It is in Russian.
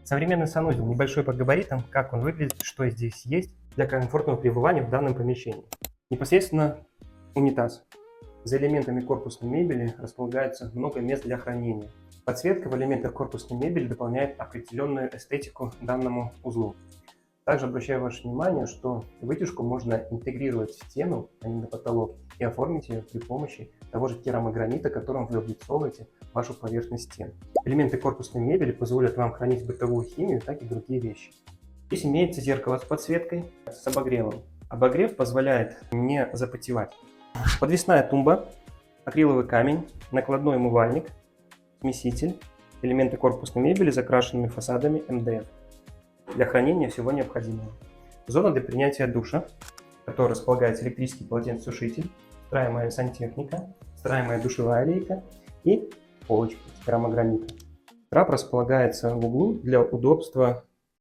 Современный санузел небольшой по габаритам, как он выглядит, что здесь есть для комфортного пребывания в данном помещении. Непосредственно унитаз. За элементами корпусной мебели располагается много мест для хранения. Подсветка в элементах корпусной мебели дополняет определенную эстетику данному узлу. Также обращаю ваше внимание, что вытяжку можно интегрировать в стену, а не на потолок, и оформить ее при помощи того же керамогранита, которым вы облицовываете вашу поверхность стен. Элементы корпусной мебели позволят вам хранить бытовую химию, так и другие вещи. Здесь имеется зеркало с подсветкой, с обогревом. Обогрев позволяет не запотевать. Подвесная тумба, акриловый камень, накладной умывальник, смеситель, элементы корпусной мебели с закрашенными фасадами МДФ. Для хранения всего необходимого. Зона для принятия душа, в которой располагается электрический полотенцесушитель, встраиваемая сантехника, встраиваемая душевая лейка и полочка с керамогранита. Трап располагается в углу для удобства